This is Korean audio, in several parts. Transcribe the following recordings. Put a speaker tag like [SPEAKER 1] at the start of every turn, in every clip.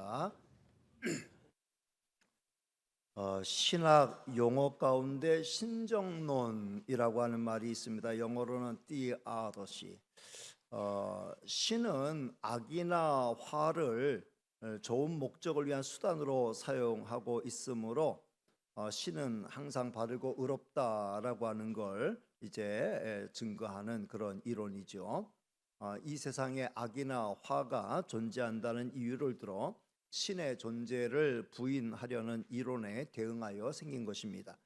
[SPEAKER 1] 하겠습니다. 신학 용어 가운데 신정론이라고 하는 말이 있습니다. 영어로는 theodicy. 신은 악이나 화를 좋은 목적을 위한 수단으로 사용하고 있으므로 신은 항상 바르고 의롭다라고 하는 걸 이제 증거하는 그런 이론이죠. 이 세상에 악이나 화가 존재한다는 이유를 들어 신의 존재를 부인하려는 이론에 대응하여 생긴 것입니다.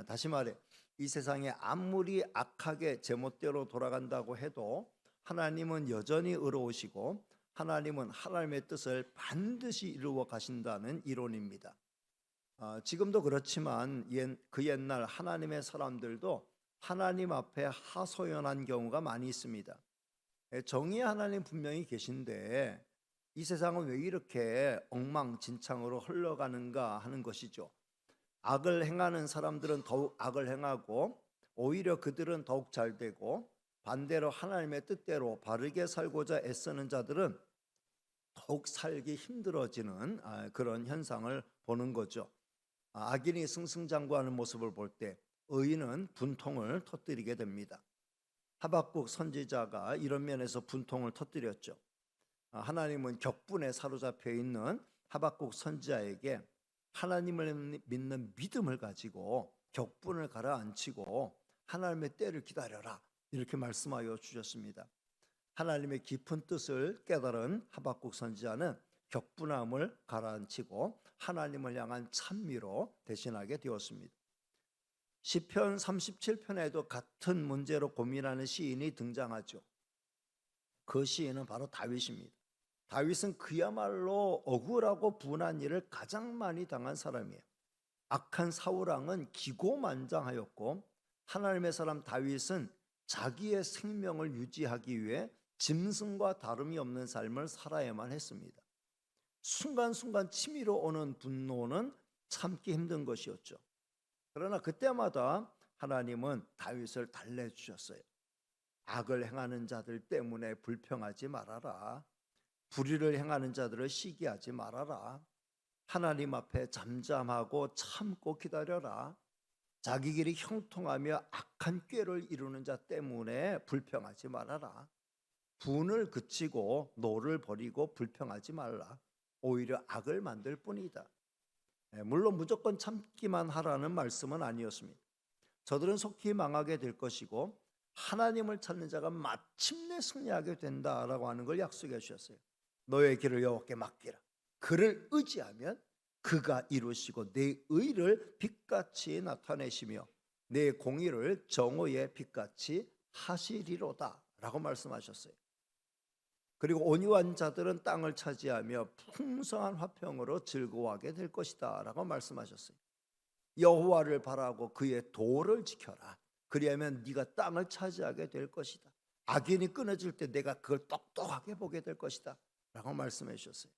[SPEAKER 1] 다시 말해 이 세상에 아무리 악하게 제멋대로 돌아간다고 해도 하나님은 여전히 의로우시고 하나님은 하나님의 뜻을 반드시 이루어 가신다는 이론입니다. 지금도 그렇지만 그 옛날 하나님의 사람들도 하나님 앞에 하소연한 경우가 많이 있습니다. 정의의 하나님 분명히 계신데 이 세상은 왜 이렇게 엉망진창으로 흘러가는가 하는 것이죠. 악을 행하는 사람들은 더욱 악을 행하고 오히려 그들은 더욱 잘 되고 반대로 하나님의 뜻대로 바르게 살고자 애쓰는 자들은 더욱 살기 힘들어지는 그런 현상을 보는 거죠. 악인이 승승장구하는 모습을 볼 때 의인은 분통을 터뜨리게 됩니다. 하박국 선지자가 이런 면에서 분통을 터뜨렸죠. 하나님은 격분에 사로잡혀 있는 하박국 선지자에게 하나님을 믿는 믿음을 가지고 격분을 가라앉히고 하나님의 때를 기다려라 이렇게 말씀하여 주셨습니다. 하나님의 깊은 뜻을 깨달은 하박국 선지자는 격분함을 가라앉히고 하나님을 향한 찬미로 대신하게 되었습니다. 시편 37편에도 같은 문제로 고민하는 시인이 등장하죠. 그 시인은 바로 다윗입니다. 다윗은 그야말로 억울하고 분한 일을 가장 많이 당한 사람이에요. 악한 사울왕은 기고만장하였고 하나님의 사람 다윗은 자기의 생명을 유지하기 위해 짐승과 다름이 없는 삶을 살아야만 했습니다. 순간순간 치밀어 오는 분노는 참기 힘든 것이었죠. 그러나 그때마다 하나님은 다윗을 달래주셨어요. 악을 행하는 자들 때문에 불평하지 말아라. 불의를 행하는 자들을 시기하지 말아라. 하나님 앞에 잠잠하고 참고 기다려라. 자기 길이 형통하며 악한 꾀를 이루는 자 때문에 불평하지 말아라. 분을 그치고 노를 버리고 불평하지 말라. 오히려 악을 만들 뿐이다. 물론 무조건 참기만 하라는 말씀은 아니었습니다. 저들은 속히 망하게 될 것이고 하나님을 찾는 자가 마침내 승리하게 된다라고 하는 걸 약속해 주셨어요. 너의 길을 여호와께 맡기라. 그를 의지하면 그가 이루시고 내 의를 빛같이 나타내시며 내 공의를 정오의 빛같이 하시리로다 라고 말씀하셨어요. 그리고 온유한 자들은 땅을 차지하며 풍성한 화평으로 즐거워하게 될 것이다 라고 말씀하셨어요. 여호와를 바라고 그의 도를 지켜라. 그리하면 네가 땅을 차지하게 될 것이다. 악인이 끊어질 때 내가 그걸 똑똑하게 보게 될 것이다 라고 말씀해 주셨어요.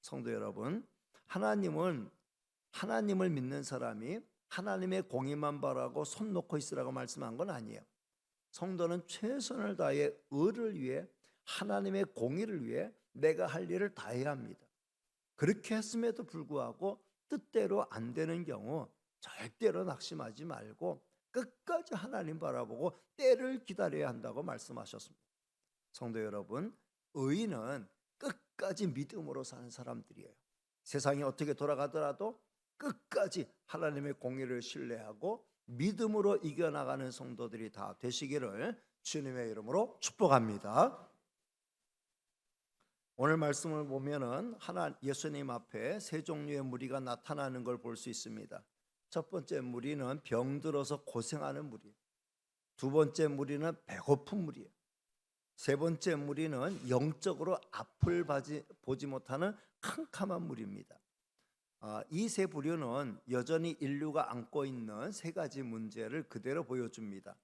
[SPEAKER 1] 성도 여러분, 하나님을 믿는 사람이 하나님의 공의만 바라고 손 놓고 있으라고 말씀한 건 아니에요. 성도는 최선을 다해 의를 위해 하나님의 공의를 위해 내가 할 일을 다해야 합니다. 그렇게 했음에도 불구하고 뜻대로 안 되는 경우 절대로 낙심하지 말고 끝까지 하나님 바라보고 때를 기다려야 한다고 말씀하셨습니다. 성도 여러분, 의인은 끝까지 믿음으로 사는 사람들이에요. 세상이 어떻게 돌아가더라도 끝까지 하나님의 공의를 신뢰하고 믿음으로 이겨나가는 성도들이 다 되시기를 주님의 이름으로 축복합니다. 오늘 말씀을 보면은 예수님 앞에 세 종류의 무리가 나타나는 걸 볼 수 있습니다. 첫 번째 무리는 병들어서 고생하는 무리, 두 번째 무리는 배고픈 무리예요. 세 번째 무리는 영적으로 앞을 보지 못하는 캄캄한 무리입니다. 이 세 부류는 여전히 인류가 안고 있는 세 가지 문제를 그대로 보여줍니다.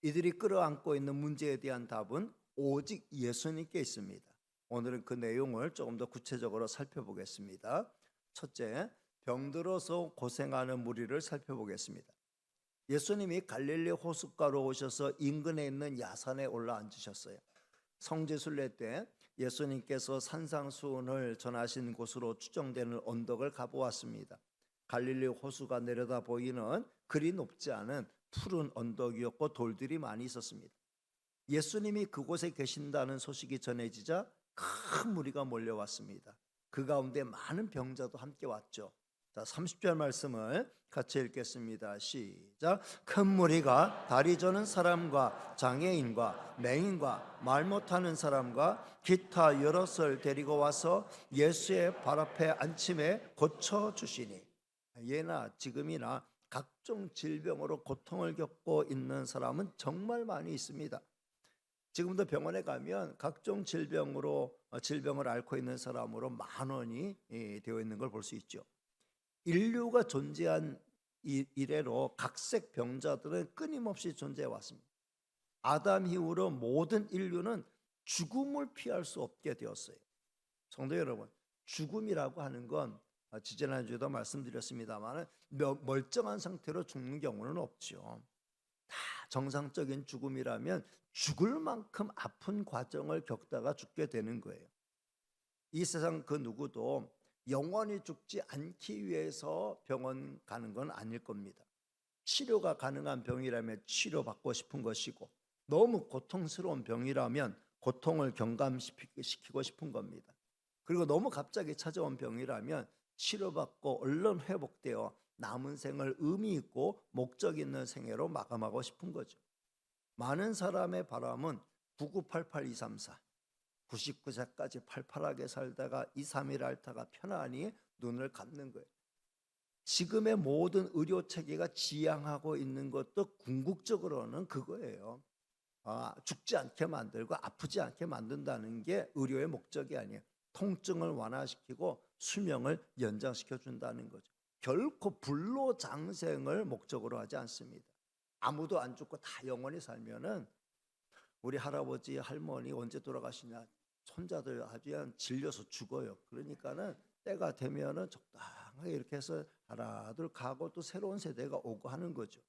[SPEAKER 1] 이들이 끌어안고 있는 문제에 대한 답은 오직 예수님께 있습니다. 오늘은 그 내용을 조금 더 구체적으로 살펴보겠습니다. 첫째, 병들어서 고생하는 무리를 살펴보겠습니다. 예수님이 갈릴리 호숫가로 오셔서 인근에 있는 야산에 올라앉으셨어요. 성지순례 때 예수님께서 산상수훈을 전하신 곳으로 추정되는 언덕을 가보았습니다. 갈릴리 호수가 내려다 보이는 그리 높지 않은 푸른 언덕이었고 돌들이 많이 있었습니다. 예수님이 그곳에 계신다는 소식이 전해지자 큰 무리가 몰려왔습니다. 그 가운데 많은 병자도 함께 왔죠. 자, 30절 말씀을 같이 읽겠습니다. 시작. 큰 무리가 다리 저는 사람과 장애인과 맹인과 말 못하는 사람과 기타 여럿을 데리고 와서 예수의 발 앞에 앉힘에 고쳐주시니, 예나 지금이나 각종 질병으로 고통을 겪고 있는 사람은 정말 많이 있습니다. 지금도 병원에 가면 각종 질병을 앓고 있는 사람으로 만원이 되어 있는 걸 볼 수 있죠. 인류가 존재한 이래로 각색 병자들은 끊임없이 존재해 왔습니다. 아담 이후로 모든 인류는 죽음을 피할 수 없게 되었어요. 성도 여러분, 죽음이라고 하는 건 지지난주에도 말씀드렸습니다만 멀쩡한 상태로 죽는 경우는 없죠. 다 정상적인 죽음이라면 죽을 만큼 아픈 과정을 겪다가 죽게 되는 거예요. 이 세상 그 누구도 영원히 죽지 않기 위해서 병원 가는 건 아닐 겁니다. 치료가 가능한 병이라면 치료받고 싶은 것이고, 너무 고통스러운 병이라면 고통을 경감시키고 싶은 겁니다. 그리고 너무 갑자기 찾아온 병이라면 치료받고 얼른 회복되어 남은 생을 의미 있고 목적 있는 생애로 마감하고 싶은 거죠. 많은 사람의 바람은 9988234 99세까지 팔팔하게 살다가 2, 3일 앓다가 편안히 눈을 감는 거예요. 지금의 모든 의료 체계가 지향하고 있는 것도 궁극적으로는 그거예요. 죽지 않게 만들고 아프지 않게 만든다는 게 의료의 목적이 아니에요. 통증을 완화시키고 수명을 연장시켜 준다는 거죠. 결코 불로장생을 목적으로 하지 않습니다. 아무도 안 죽고 다 영원히 살면은 우리 할아버지 할머니 언제 돌아가시냐, 손자들 아주 그냥 질려서 죽어요. 그러니까는 때가 되면은 적당하게 이렇게 해서 하나둘 가고 또 새로운 세대가 오고 하는 거죠.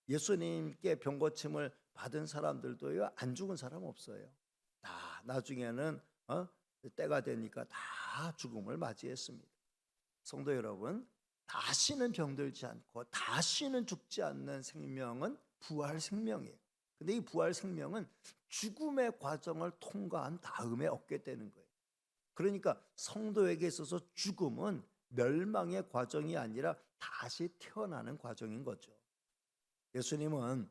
[SPEAKER 1] 예수님께 병고침을 받은 사람들도요, 안 죽은 사람 없어요. 다 나중에는 때가 되니까 다 죽음을 맞이했습니다. 성도 여러분, 다시는 병들지 않고 다시는 죽지 않는 생명은 부활 생명이에요. 근데 이 부활 생명은 죽음의 과정을 통과한 다음에 얻게 되는 거예요. 그러니까 성도에게 있어서 죽음은 멸망의 과정이 아니라 다시 태어나는 과정인 거죠. 예수님은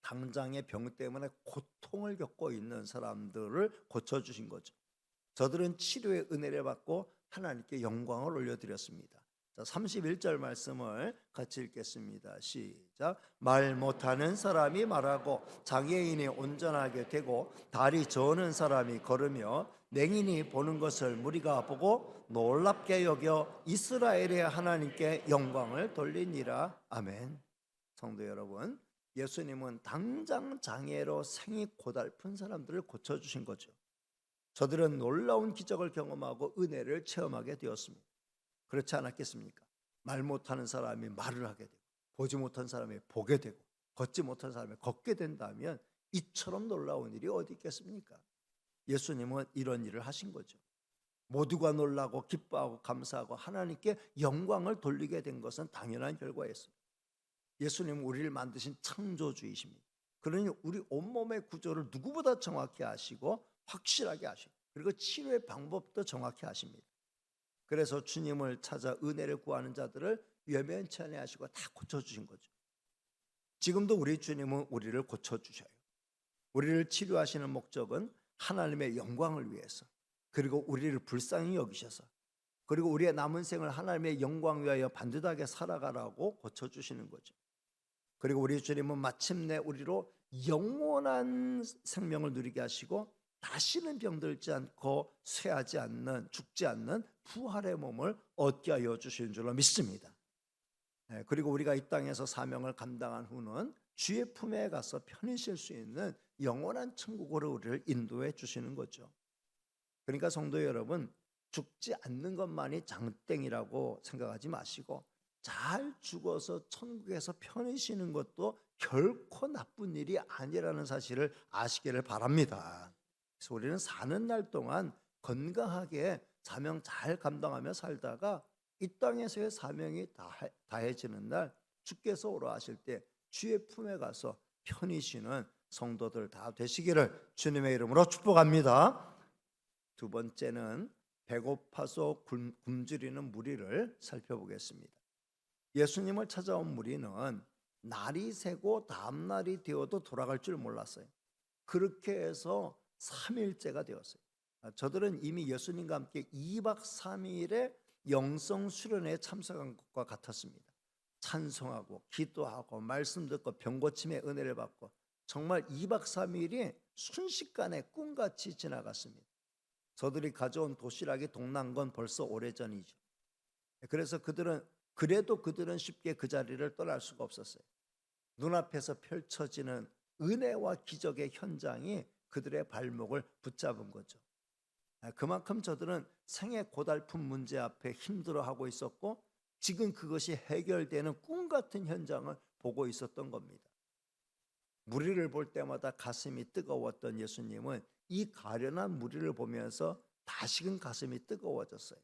[SPEAKER 1] 당장의 병 때문에 고통을 겪고 있는 사람들을 고쳐주신 거죠. 저들은 치료의 은혜를 받고 하나님께 영광을 올려드렸습니다. 자, 31절 말씀을 같이 읽겠습니다. 시작. 말 못하는 사람이 말하고 장애인이 온전하게 되고 다리 저는 사람이 걸으며 맹인이 보는 것을 무리가 보고 놀랍게 여겨 이스라엘의 하나님께 영광을 돌리니라. 아멘. 성도 여러분, 예수님은 당장 장애로 생이 고달픈 사람들을 고쳐주신 거죠. 저들은 놀라운 기적을 경험하고 은혜를 체험하게 되었습니다. 그렇지 않았겠습니까? 말 못하는 사람이 말을 하게 되고, 보지 못한 사람이 보게 되고, 걷지 못한 사람이 걷게 된다면 이처럼 놀라운 일이 어디 있겠습니까? 예수님은 이런 일을 하신 거죠. 모두가 놀라고 기뻐하고 감사하고 하나님께 영광을 돌리게 된 것은 당연한 결과였습니다. 예수님은 우리를 만드신 창조주이십니다. 그러니 우리 온몸의 구조를 누구보다 정확히 아시고 확실하게 아시고, 그리고 치료의 방법도 정확히 아십니다. 그래서 주님을 찾아 은혜를 구하는 자들을 외면치 않으시고 다 고쳐주신 거죠. 지금도 우리 주님은 우리를 고쳐주셔요. 우리를 치료하시는 목적은 하나님의 영광을 위해서, 그리고 우리를 불쌍히 여기셔서, 그리고 우리의 남은 생을 하나님의 영광 위하여 반듯하게 살아가라고 고쳐주시는 거죠. 그리고 우리 주님은 마침내 우리로 영원한 생명을 누리게 하시고 다시는 병들지 않고 쇠하지 않는, 죽지 않는 부활의 몸을 얻게 하여 주시는 줄로 믿습니다. 그리고 우리가 이 땅에서 사명을 감당한 후는 주의 품에 가서 편히 쉴 수 있는 영원한 천국으로 우리를 인도해 주시는 거죠. 그러니까 성도 여러분, 죽지 않는 것만이 장땡이라고 생각하지 마시고 잘 죽어서 천국에서 편히 쉬는 것도 결코 나쁜 일이 아니라는 사실을 아시기를 바랍니다. 그래서 우리는 사는 날 동안 건강하게 사명 잘 감당하며 살다가 이 땅에서의 사명이 다해지는 날 주께서 오라 하실 때 주의 품에 가서 편히 쉬는 성도들 다 되시기를 주님의 이름으로 축복합니다. 두 번째는 배고파서 굶주리는 무리를 살펴보겠습니다. 예수님을 찾아온 무리는 날이 새고 다음 날이 되어도 돌아갈 줄 몰랐어요. 그렇게 해서 3일째가 되었어요. 저들은 이미 예수님과 함께 2박 3일의 영성 수련회에 참석한 것과 같았습니다. 찬송하고 기도하고 말씀 듣고 병 고침의 은혜를 받고 정말 2박 3일이 순식간에 꿈같이 지나갔습니다. 저들이 가져온 도시락이 동난 건 벌써 오래전이죠. 그래서 그들은 쉽게 그 자리를 떠날 수가 없었어요. 눈앞에서 펼쳐지는 은혜와 기적의 현장이 그들의 발목을 붙잡은 거죠. 그만큼 저들은 생의 고달픈 문제 앞에 힘들어하고 있었고 지금 그것이 해결되는 꿈 같은 현장을 보고 있었던 겁니다. 무리를 볼 때마다 가슴이 뜨거웠던 예수님은 이 가련한 무리를 보면서 다시금 가슴이 뜨거워졌어요.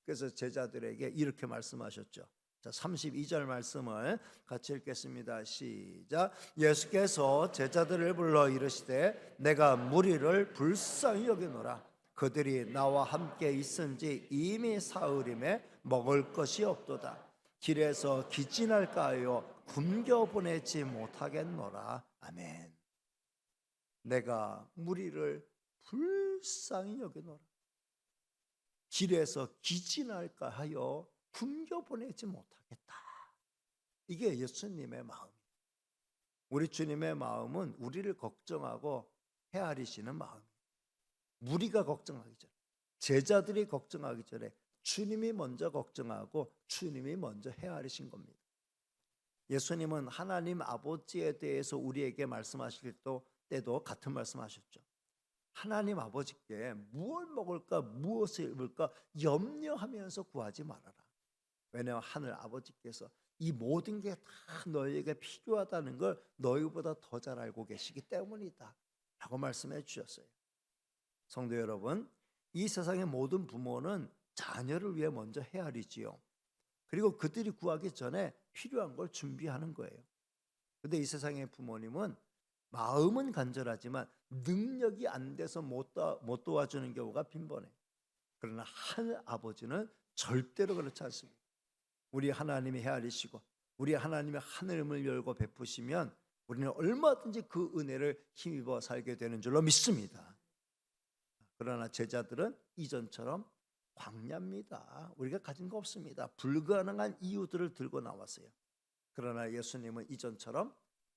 [SPEAKER 1] 그래서 제자들에게 이렇게 말씀하셨죠. 자, 32절 말씀을 같이 읽겠습니다. 시작. 예수께서 제자들을 불러 이르시되 내가 무리를 불쌍히 여기노라. 그들이 나와 함께 있은지 이미 사흘임에 먹을 것이 없도다. 길에서 기진할까 하여 굶겨 보내지 못하겠노라. 아멘. 내가 무리를 불쌍히 여기노라. 길에서 기진할까 하여 굶겨 보내지 못하겠다. 이게 예수님의 마음이에요. 우리 주님의 마음은 우리를 걱정하고 헤아리시는 마음이에요. 무리가 걱정하기 전에, 제자들이 걱정하기 전에 주님이 먼저 걱정하고 주님이 먼저 헤아리신 겁니다. 예수님은 하나님 아버지에 대해서 우리에게 말씀하실 때도 같은 말씀하셨죠. 하나님 아버지께 무엇을 먹을까 무엇을 입을까 염려하면서 구하지 말아라. 왜냐하면 하늘 아버지께서 이 모든 게 다 너희에게 필요하다는 걸 너희보다 더 잘 알고 계시기 때문이다 라고 말씀해 주셨어요. 성도 여러분, 이 세상의 모든 부모는 자녀를 위해 먼저 헤아리지요. 그리고 그들이 구하기 전에 필요한 걸 준비하는 거예요. 그런데 이 세상의 부모님은 마음은 간절하지만 능력이 안 돼서 못 도와주는 경우가 빈번해요. 그러나 하늘 아버지는 절대로 그렇지 않습니다. 우리 하나님이 헤아리시고 우리 하나님의 하늘을 열고 베푸시면 우리는 얼마든지 그 은혜를 힘입어 살게 되는 줄로 믿습니다. 그러나 제자들은 이전처럼 광야입니다. 우리가 가진 거 없습니다. 불가능한 이유들을 들고 나왔어요. 그러나 예수님은 이전처럼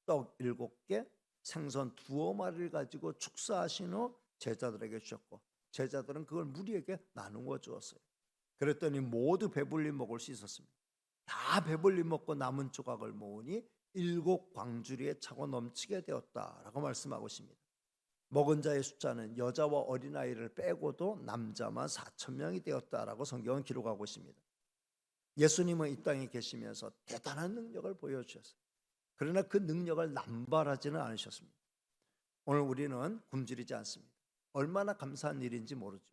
[SPEAKER 1] 떡 7개, 생선 2마리를 가지고 축사하신 후 제자들에게 주셨고 제자들은 그걸 무리에게 나누어 주었어요. 그랬더니 모두 배불리 먹을 수 있었습니다. 다 배불리 먹고 남은 조각을 모으니 7광주리에 차고 넘치게 되었다라고 말씀하고 있습니다. 먹은 자의 숫자는 여자와 어린아이를 빼고도 남자만 4,000명이 되었다라고 성경은 기록하고 있습니다. 예수님은 이 땅에 계시면서 대단한 능력을 보여주셨어요. 그러나 그 능력을 남발하지는 않으셨습니다. 오늘 우리는 굶주리지 않습니다. 얼마나 감사한 일인지 모르죠.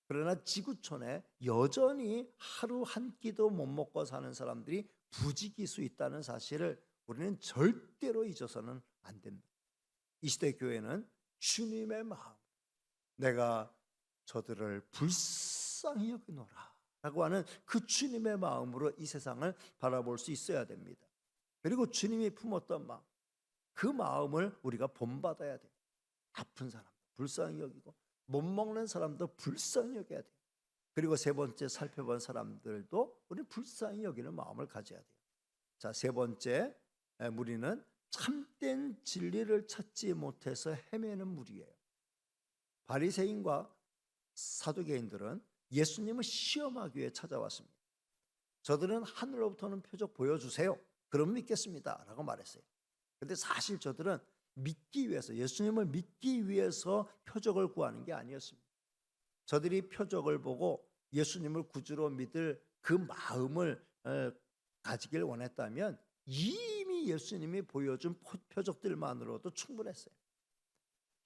[SPEAKER 1] 그러나 지구촌에 여전히 하루 한 끼도 못 먹고 사는 사람들이 부지기수 있다는 사실을 우리는 절대로 잊어서는 안 됩니다. 이 시대 교회는 주님의 마음, 내가 저들을 불쌍히 여기노라 라고 하는 그 주님의 마음으로 이 세상을 바라볼 수 있어야 됩니다. 그리고 주님이 품었던 마음, 그 마음을 우리가 본받아야 돼요. 아픈 사람 불쌍히 여기고 못 먹는 사람도 불쌍히 여겨야 돼요. 그리고 세 번째 살펴본 사람들도 우리 불쌍히 여기는 마음을 가져야 돼요. 자, 세 번째 무리는 참된 진리를 찾지 못해서 헤매는 무리예요. 바리새인과 사두개인들은 예수님을 시험하기 위해 찾아왔습니다. 저들은 하늘로부터는 표적 보여주세요. 그럼 믿겠습니다 라고 말했어요. 그런데 사실 저들은 믿기 위해서, 예수님을 믿기 위해서 표적을 구하는 게 아니었습니다. 저들이 표적을 보고 예수님을 구주로 믿을 그 마음을 가지길 원했다면 이미 예수님이 보여준 표적들만으로도 충분했어요.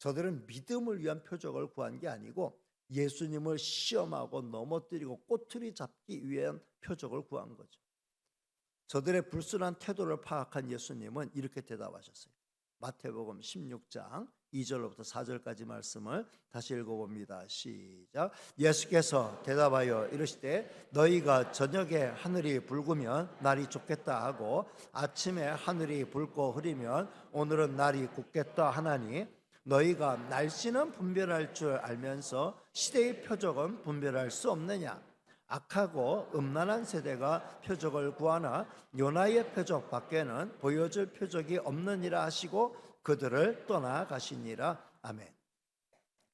[SPEAKER 1] 저들은 믿음을 위한 표적을 구한 게 아니고 예수님을 시험하고 넘어뜨리고 꼬투리 잡기 위한 표적을 구한 거죠. 저들의 불순한 태도를 파악한 예수님은 이렇게 대답하셨어요. 마태복음 16장 2절로부터 4절까지 말씀을 다시 읽어봅니다. 시작. 예수께서 대답하여 이르시되 너희가 저녁에 하늘이 붉으면 날이 좁겠다 하고 아침에 하늘이 붉고 흐리면 오늘은 날이 굳겠다 하나니 너희가 날씨는 분별할 줄 알면서 시대의 표적은 분별할 수 없느냐. 악하고 음란한 세대가 표적을 구하나 요나의 표적 밖에는 보여줄 표적이 없느니라 하시고 그들을 떠나가시니라. 아멘.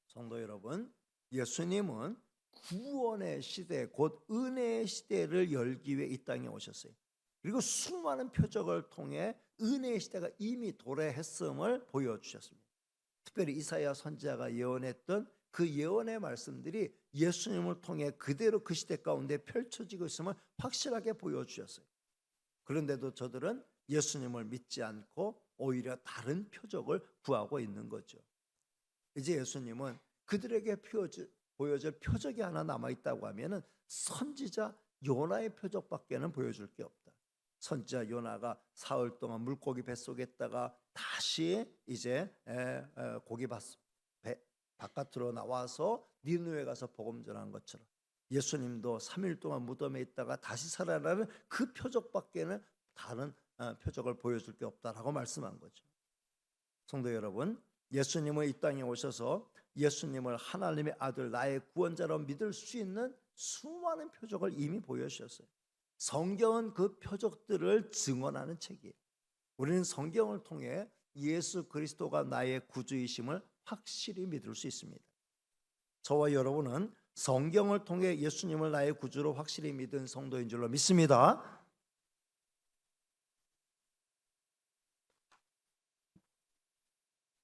[SPEAKER 1] 성도 여러분, 예수님은 구원의 시대, 곧 은혜의 시대를 열기 위해 이 땅에 오셨어요. 그리고 수많은 표적을 통해 은혜의 시대가 이미 도래했음을 보여주셨습니다. 특별히 이사야 선지자가 예언했던 그 예언의 말씀들이 예수님을 통해 그대로 그 시대 가운데 펼쳐지고 있음을 확실하게 보여주셨어요. 그런데도 저들은 예수님을 믿지 않고 오히려 다른 표적을 구하고 있는 거죠. 이제 예수님은 그들에게 보여줄 표적이 하나 남아있다고 하면 선지자 요나의 표적밖에는 보여줄 게 없다. 선지자 요나가 사흘 동안 물고기 뱃속에 있다가 다시 이제 고기 바깥으로 나와서 니느웨 가서 복음 전한 것처럼 예수님도 3일 동안 무덤에 있다가 다시 살아나는 그 표적밖에는 다른 표적을 보여줄 게 없다라고 말씀한 거죠. 성도 여러분, 예수님은 이 땅에 오셔서 예수님을 하나님의 아들 나의 구원자로 믿을 수 있는 수많은 표적을 이미 보여주셨어요. 성경은 그 표적들을 증언하는 책이에요. 우리는 성경을 통해 예수 그리스도가 나의 구주이심을 확실히 믿을 수 있습니다. 저와 여러분은 성경을 통해 예수님을 나의 구주로 확실히 믿은 성도인 줄로 믿습니다.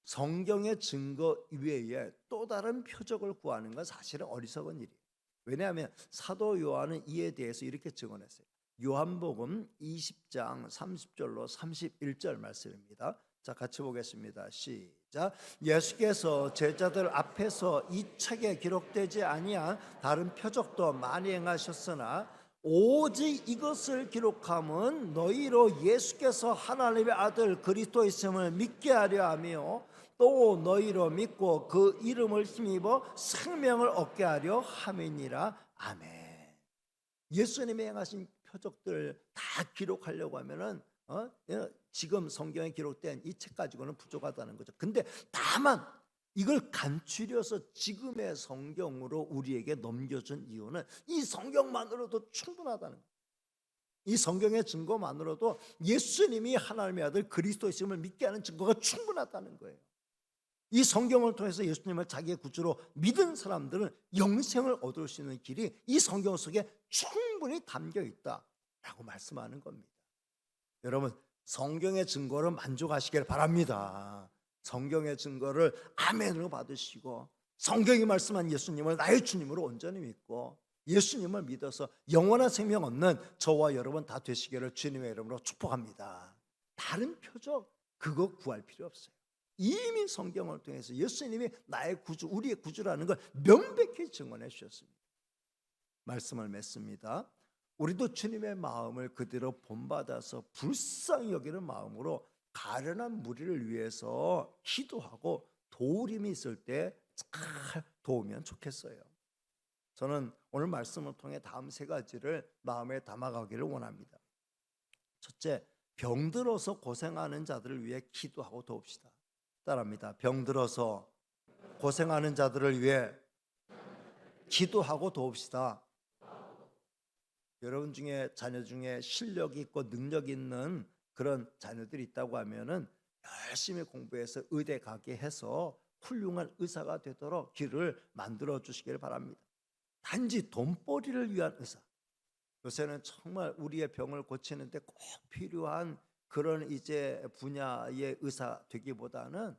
[SPEAKER 1] 성경의 증거 이외에 또 다른 표적을 구하는 건 사실은 어리석은 일이에요. 왜냐하면 사도 요한은 이에 대해서 이렇게 증언했어요. 요한복음 20장 30절로 31절 말씀입니다. 자, 같이 보겠습니다. 시작. 예수께서 제자들 앞에서 이 책에 기록되지 아니한 다른 표적도 많이 행하셨으나 오직 이것을 기록함은 너희로 예수께서 하나님의 아들 그리스도이심을 믿게 하려 하며 또 너희로 믿고 그 이름을 힘입어 생명을 얻게 하려 함이니라. 아멘. 예수님이 행하신 표적들 다 기록하려고 하면은 지금 성경에 기록된 이 책 가지고는 부족하다는 거죠. 근데 다만 이걸 간추려서 지금의 성경으로 우리에게 넘겨준 이유는 이 성경만으로도 충분하다는 거예요. 이 성경의 증거만으로도 예수님이 하나님의 아들 그리스도이심을 믿게 하는 증거가 충분하다는 거예요. 이 성경을 통해서 예수님을 자기의 구주로 믿은 사람들은 영생을 얻을 수 있는 길이 이 성경 속에 충분히 담겨 있다라고 말씀하는 겁니다. 여러분, 성경의 증거로 만족하시길 바랍니다. 성경의 증거를 아멘으로 받으시고 성경이 말씀한 예수님을 나의 주님으로 온전히 믿고 예수님을 믿어서 영원한 생명 얻는 저와 여러분 다 되시기를 주님의 이름으로 축복합니다. 다른 표적 그거 구할 필요 없어요. 이미 성경을 통해서 예수님이 나의 구주, 우리의 구주라는 걸 명백히 증언해 주셨습니다. 말씀을 맺습니다. 우리도 주님의 마음을 그대로 본받아서 불쌍히 여기는 마음으로 가련한 무리를 위해서 기도하고 도우림이 있을 때 잘 도우면 좋겠어요. 저는 오늘 말씀을 통해 다음 세 가지를 마음에 담아가기를 원합니다. 첫째, 병들어서 고생하는 자들을 위해 기도하고 도웁시다. 따라합니다. 병들어서 고생하는 자들을 위해 기도하고 도웁시다. 여러분 중에 자녀 중에 실력이 있고 능력 있는 그런 자녀들이 있다고 하면은 열심히 공부해서 의대 가게 해서 훌륭한 의사가 되도록 길을 만들어 주시길 바랍니다. 단지 돈벌이를 위한 의사. 요새는 정말 우리의 병을 고치는데 꼭 필요한 그런 이제 분야의 의사 되기보다는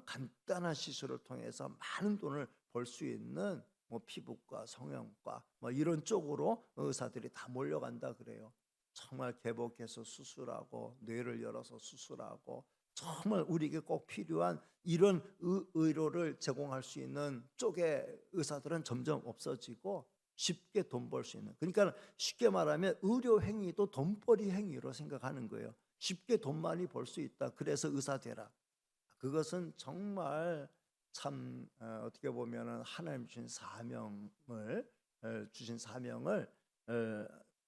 [SPEAKER 1] 간단한 시술을 통해서 많은 돈을 벌 수 있는 피부과, 성형과 이런 쪽으로 의사들이 다 몰려간다 그래요. 정말 개복해서 수술하고 뇌를 열어서 수술하고 정말 우리에게 꼭 필요한 이런 의료를 제공할 수 있는 쪽의 의사들은 점점 없어지고 쉽게 돈 벌 수 있는, 그러니까 쉽게 말하면 의료 행위도 돈벌이 행위로 생각하는 거예요. 쉽게 돈 많이 벌 수 있다, 그래서 의사 되라. 그것은 정말 참 어떻게 보면은 하나님 주신 사명을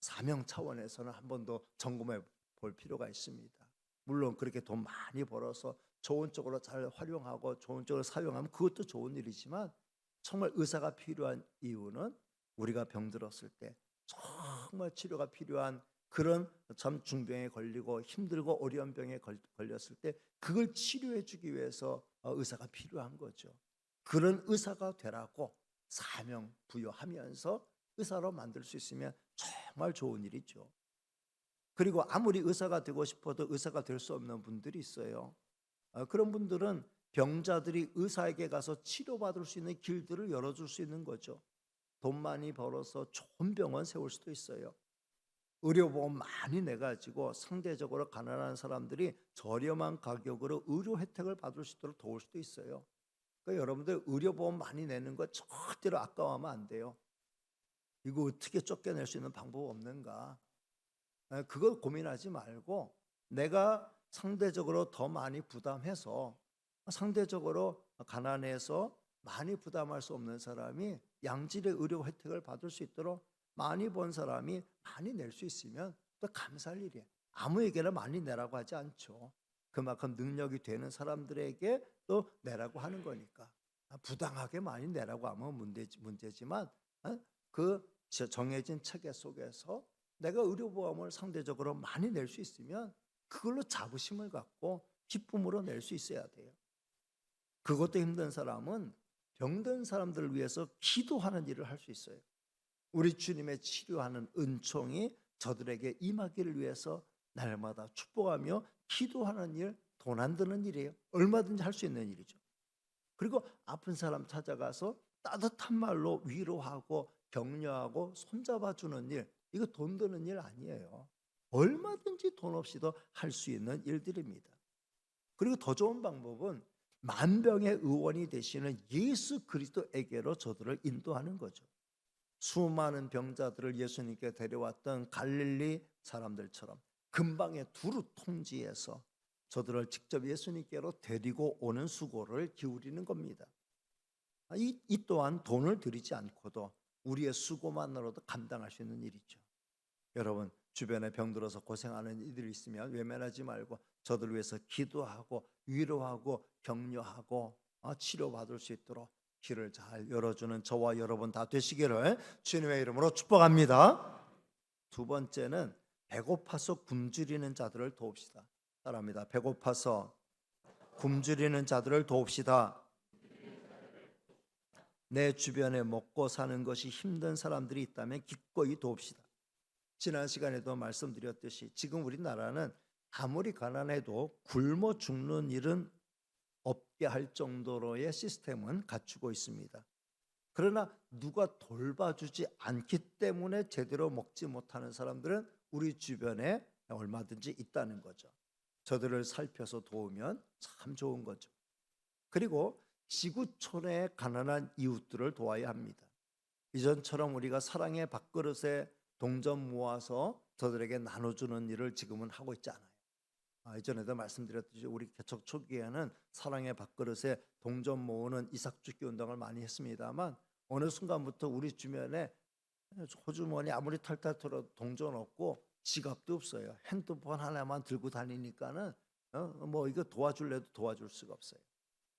[SPEAKER 1] 사명 차원에서는 한 번 더 점검해 볼 필요가 있습니다. 물론 그렇게 돈 많이 벌어서 좋은 쪽으로 잘 활용하고 좋은 쪽으로 사용하면 그것도 좋은 일이지만, 정말 의사가 필요한 이유는 우리가 병들었을 때 정말 치료가 필요한 그런 참 중병에 걸리고 힘들고 어려운 병에 걸렸을 때 그걸 치료해 주기 위해서 의사가 필요한 거죠. 그런 의사가 되라고 사명 부여하면서 의사로 만들 수 있으면 정말 좋은 일이죠. 그리고 아무리 의사가 되고 싶어도 의사가 될 수 없는 분들이 있어요. 그런 분들은 병자들이 의사에게 가서 치료받을 수 있는 길들을 열어줄 수 있는 거죠. 돈 많이 벌어서 좋은 병원 세울 수도 있어요. 의료보험 많이 내가지고 상대적으로 가난한 사람들이 저렴한 가격으로 의료 혜택을 받을 수 있도록 도울 수도 있어요. 그러니까 여러분들 의료보험 많이 내는 거 절대로 아까워하면 안 돼요. 이거 어떻게 쫓겨낼 수 있는 방법 없는가? 그걸 고민하지 말고 내가 상대적으로 더 많이 부담해서, 상대적으로 가난해서 많이 부담할 수 없는 사람이 양질의 의료 혜택을 받을 수 있도록 많이 번 사람이 많이 낼 수 있으면 또 감사할 일이에요. 아무에게나 많이 내라고 하지 않죠. 그만큼 능력이 되는 사람들에게 또 내라고 하는 거니까. 부당하게 많이 내라고 하면 문제지만 그 정해진 체계 속에서 내가 의료보험을 상대적으로 많이 낼 수 있으면 그걸로 자부심을 갖고 기쁨으로 낼 수 있어야 돼요. 그것도 힘든 사람은 병든 사람들을 위해서 기도하는 일을 할 수 있어요. 우리 주님의 치료하는 은총이 저들에게 임하기를 위해서 날마다 축복하며 기도하는 일, 돈 안 드는 일이에요. 얼마든지 할 수 있는 일이죠. 그리고 아픈 사람 찾아가서 따뜻한 말로 위로하고 격려하고 손잡아 주는 일, 이거 돈 드는 일 아니에요. 얼마든지 돈 없이도 할 수 있는 일들입니다. 그리고 더 좋은 방법은 만병의 의원이 되시는 예수 그리스도에게로 저들을 인도하는 거죠. 수많은 병자들을 예수님께 데려왔던 갈릴리 사람들처럼 근방에 두루 통지해서 저들을 직접 예수님께로 데리고 오는 수고를 기울이는 겁니다. 이 또한 돈을 들이지 않고도 우리의 수고만으로도 감당할 수 있는 일이죠. 여러분 주변에 병들어서 고생하는 이들이 있으면 외면하지 말고 저들 위해서 기도하고 위로하고 격려하고 치료받을 수 있도록 길을 잘 열어주는 저와 여러분 다 되시기를 주님의 이름으로 축복합니다. 두 번째는 배고파서 굶주리는 자들을 도웁시다. 따라합니다. 배고파서 굶주리는 자들을 도웁시다. 내 주변에 먹고 사는 것이 힘든 사람들이 있다면 기꺼이 도웁시다. 지난 시간에도 말씀드렸듯이 지금 우리나라는 아무리 가난해도 굶어 죽는 일은 없게 할 정도로의 시스템은 갖추고 있습니다. 그러나 누가 돌봐주지 않기 때문에 제대로 먹지 못하는 사람들은 우리 주변에 얼마든지 있다는 거죠. 저들을 살펴서 도우면 참 좋은 거죠. 그리고 지구촌의 가난한 이웃들을 도와야 합니다. 이전처럼 우리가 사랑의 밥그릇에 동전 모아서 저들에게 나눠주는 일을 지금은 하고 있지 않아요. 이전에도 말씀드렸듯이 우리 개척 초기에는 사랑의 밥그릇에 동전 모으는 이삭죽기 운동을 많이 했습니다만 어느 순간부터 우리 주변에 호주머니 아무리 탈탈 털어도 동전 없고 지갑도 없어요. 핸드폰 하나만 들고 다니니까는 뭐 이거 도와줄래도 도와줄 수가 없어요.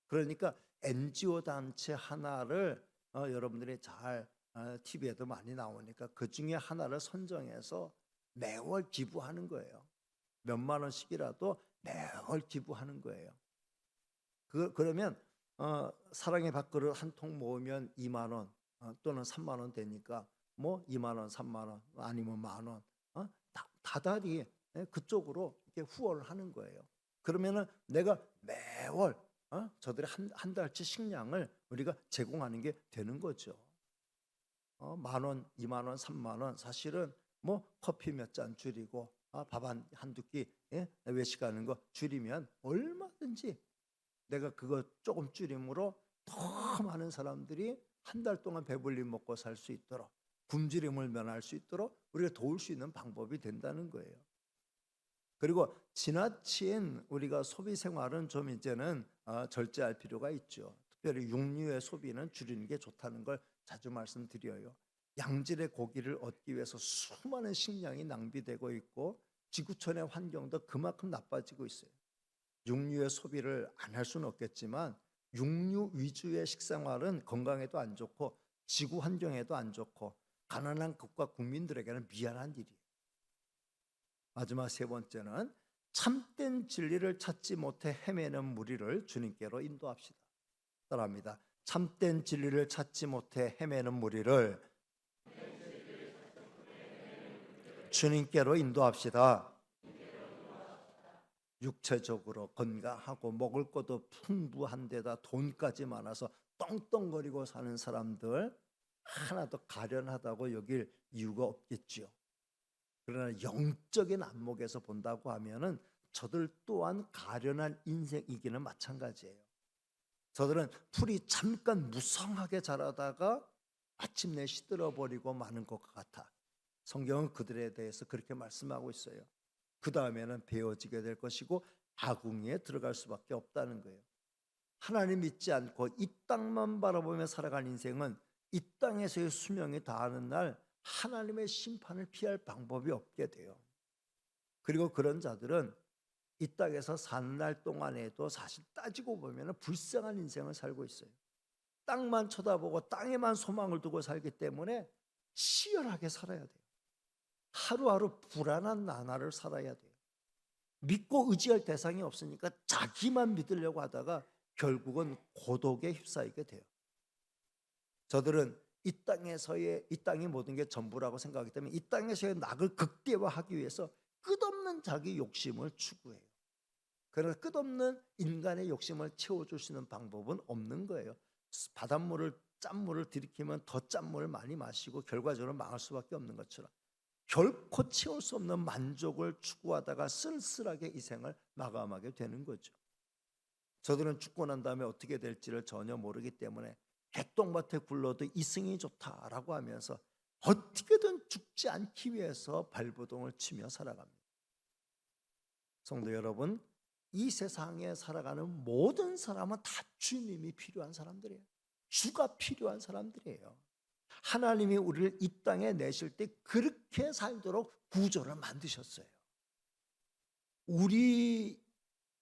[SPEAKER 1] 그러니까 NGO 단체 하나를 여러분들이 잘 TV에도 많이 나오니까 그 중에 하나를 선정해서 매월 기부하는 거예요. 몇만 원씩이라도 매월 기부하는 거예요. 그러면 사랑의 밥그릇 한 통 모으면 2만 원 또는 3만 원 되니까 뭐 2만 원, 3만 원 아니면 만 원 다달이 그쪽으로 이렇게 후원을 하는 거예요. 그러면은 내가 매월 저들의 한 달치 식량을 우리가 제공하는 게 되는 거죠. 만 원, 2만 원, 3만 원 사실은 뭐 커피 몇 잔 줄이고 밥 한두 끼 외식하는 거 줄이면 얼마든지 내가 그거 조금 줄임으로 더 많은 사람들이 한 달 동안 배불리 먹고 살 수 있도록, 굶주림을 면할 수 있도록 우리가 도울 수 있는 방법이 된다는 거예요. 그리고 지나친 우리가 소비 생활은 좀 이제는 절제할 필요가 있죠. 특별히 육류의 소비는 줄이는 게 좋다는 걸 자주 말씀드려요. 양질의 고기를 얻기 위해서 수많은 식량이 낭비되고 있고 지구촌의 환경도 그만큼 나빠지고 있어요. 육류의 소비를 안 할 수는 없겠지만 육류 위주의 식생활은 건강에도 안 좋고 지구 환경에도 안 좋고 가난한 국가 국민들에게는 미안한 일이에요. 마지막 세 번째는 참된 진리를 찾지 못해 헤매는 무리를 주님께로 인도합시다. 따라합니다. 참된 진리를 찾지 못해 헤매는 무리를 주님께로 인도합시다. 육체적으로 건강하고 먹을 것도 풍부한 데다 돈까지 많아서 떵떵거리고 사는 사람들 하나도 가련하다고 여길 이유가 없겠지요. 그러나 영적인 안목에서 본다고 하면은 저들 또한 가련한 인생이기는 마찬가지예요. 저들은 풀이 잠깐 무성하게 자라다가 마침내 시들어버리고 마는 것 같아. 성경은 그들에 대해서 그렇게 말씀하고 있어요. 그 다음에는 베어지게 될 것이고 아궁이에 들어갈 수밖에 없다는 거예요. 하나님 믿지 않고 이 땅만 바라보며 살아간 인생은 이 땅에서의 수명이 다하는 날 하나님의 심판을 피할 방법이 없게 돼요. 그리고 그런 자들은 이 땅에서 사는 날 동안에도 사실 따지고 보면 불쌍한 인생을 살고 있어요. 땅만 쳐다보고 땅에만 소망을 두고 살기 때문에 치열하게 살아야 돼요. 하루하루 불안한 나날을 살아야 돼요. 믿고 의지할 대상이 없으니까 자기만 믿으려고 하다가 결국은 고독에 휩싸이게 돼요. 저들은 이 땅이 모든 게 전부라고 생각하기 때문에 이 땅에서의 낙을 극대화하기 위해서 끝없는 자기 욕심을 추구해요. 그러나 끝없는 인간의 욕심을 채워줄 수 있는 방법은 없는 거예요. 바닷물을 짠물을 들이키면 더 짠물을 많이 마시고 결과적으로 망할 수밖에 없는 것처럼 결코 채울 수 없는 만족을 추구하다가 쓸쓸하게 이 생을 마감하게 되는 거죠. 저들은 죽고 난 다음에 어떻게 될지를 전혀 모르기 때문에 개똥밭에 굴러도 이승이 좋다라고 하면서 어떻게든 죽지 않기 위해서 발버둥을 치며 살아갑니다. 성도 여러분, 이 세상에 살아가는 모든 사람은 다 주님이 필요한 사람들이에요. 주가 필요한 사람들이에요. 하나님이 우리를 이 땅에 내실 때 그렇게 살도록 구조를 만드셨어요. 우리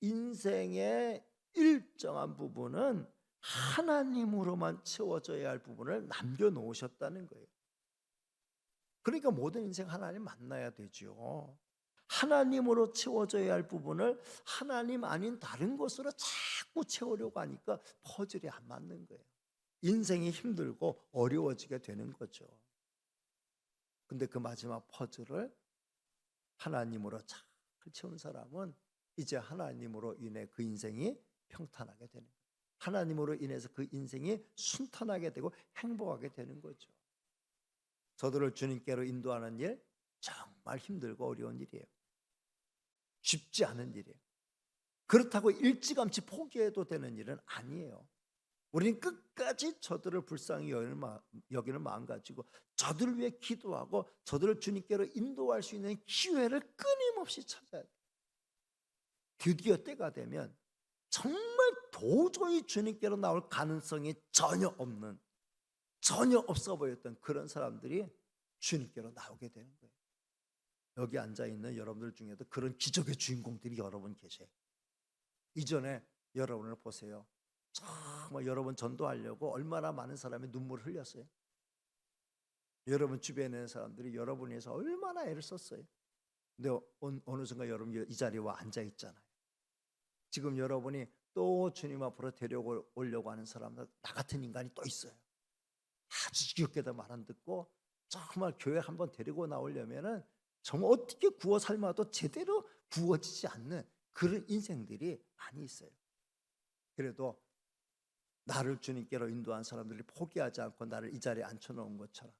[SPEAKER 1] 인생의 일정한 부분은 하나님으로만 채워져야 할 부분을 남겨놓으셨다는 거예요. 그러니까 모든 인생 하나님 만나야 되죠. 하나님으로 채워져야 할 부분을 하나님 아닌 다른 것으로 자꾸 채우려고 하니까 퍼즐이 안 맞는 거예요. 인생이 힘들고 어려워지게 되는 거죠. 근데 그 마지막 퍼즐을 하나님으로 잘 채운 사람은 이제 하나님으로 인해 그 인생이 평탄하게 되는 거예요. 하나님으로 인해서 그 인생이 순탄하게 되고 행복하게 되는 거죠. 저들을 주님께로 인도하는 일 정말 힘들고 어려운 일이에요. 쉽지 않은 일이에요. 그렇다고 일찌감치 포기해도 되는 일은 아니에요. 우리는 끝까지 저들을 불쌍히 여기는 마음 가지고 저들을 위해 기도하고 저들을 주님께로 인도할 수 있는 기회를 끊임없이 찾아야 돼요. 드디어 때가 되면 정말 도저히 주님께로 나올 가능성이 전혀 없어 보였던 그런 사람들이 주님께로 나오게 되는 거예요. 여기 앉아있는 여러분들 중에도 그런 기적의 주인공들이 여러분 계세요. 이전에 여러분을 보세요. 정말 여러분 전도하려고 얼마나 많은 사람이 눈물을 흘렸어요. 여러분 주변에 있는 사람들이 여러분을 위해서 얼마나 애를 썼어요. 근데 어느 순간 여러분 이 자리에 와 앉아있잖아요. 지금 여러분이 또 주님 앞으로 데려오려고 하는 사람들, 나 같은 인간이 또 있어요. 아주 지겹게도 말 안 듣고 정말 교회 한번 데리고 나오려면은 정말 어떻게 구워 삶아도 제대로 구워지지 않는 그런 인생들이 많이 있어요. 그래도 나를 주님께로 인도한 사람들이 포기하지 않고 나를 이 자리에 앉혀놓은 것처럼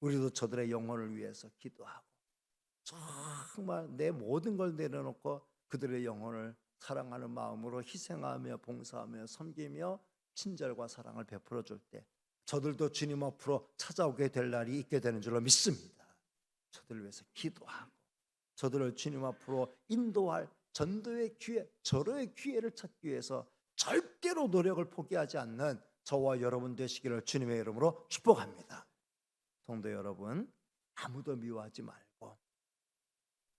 [SPEAKER 1] 우리도 저들의 영혼을 위해서 기도하고 정말 내 모든 걸 내려놓고 그들의 영혼을 사랑하는 마음으로 희생하며 봉사하며 섬기며 친절과 사랑을 베풀어 줄 때 저들도 주님 앞으로 찾아오게 될 날이 있게 되는 줄로 믿습니다. 저들을 위해서 기도하고 저들을 주님 앞으로 인도할 전도의 기회, 절호의 기회를 찾기 위해서 절대로 노력을 포기하지 않는 저와 여러분 되시기를 주님의 이름으로 축복합니다. 성도 여러분, 아무도 미워하지 말고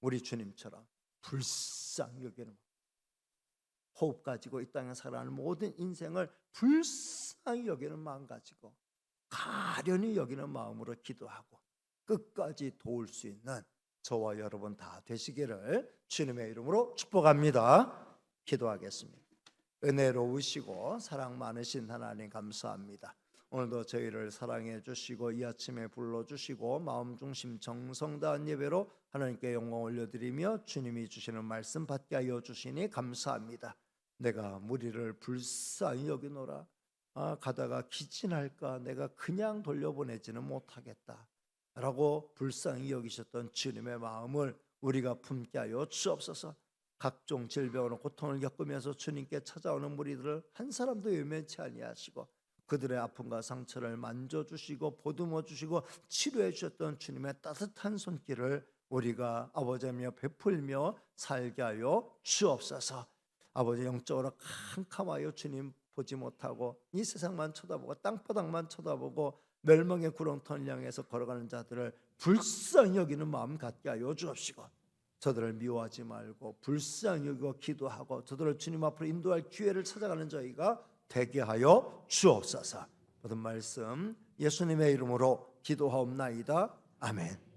[SPEAKER 1] 우리 주님처럼 불쌍히 여기는, 호흡 가지고 이 땅에 살아가는 모든 인생을 불쌍히 여기는 마음 가지고 가련히 여기는 마음으로 기도하고 끝까지 도울 수 있는 저와 여러분 다 되시기를 주님의 이름으로 축복합니다. 기도하겠습니다. 은혜로우시고 사랑 많으신 하나님 감사합니다. 오늘도 저희를 사랑해 주시고 이 아침에 불러주시고 마음 중심 정성 다한 예배로 하나님께 영광 올려드리며 주님이 주시는 말씀 받게 하여 주시니 감사합니다. 내가 무리를 불쌍히 여기노라. 가다가 기진할까 내가 그냥 돌려보내지는 못하겠다 라고 불쌍히 여기셨던 주님의 마음을 우리가 품게 하여 주옵소서. 각종 질병으로 고통을 겪으면서 주님께 찾아오는 무리들을 한 사람도 외면치 아니하시고 그들의 아픔과 상처를 만져주시고 보듬어 주시고 치료해 주셨던 주님의 따뜻한 손길을 우리가 아버지며 베풀며 살게 하여 주옵소서. 아버지, 영적으로 캄캄하여 주님 보지 못하고 이 세상만 쳐다보고 땅바닥만 쳐다보고 멸망의 구렁텅이를 향해서 걸어가는 자들을 불쌍히 여기는 마음 갖게 하여 주옵시고 저들을 미워하지 말고 불쌍히 여기고 기도하고 저들을 주님 앞으로 인도할 기회를 찾아가는 저희가 되게 하여 주옵소서. 모든 말씀 예수님의 이름으로 기도하옵나이다. 아멘.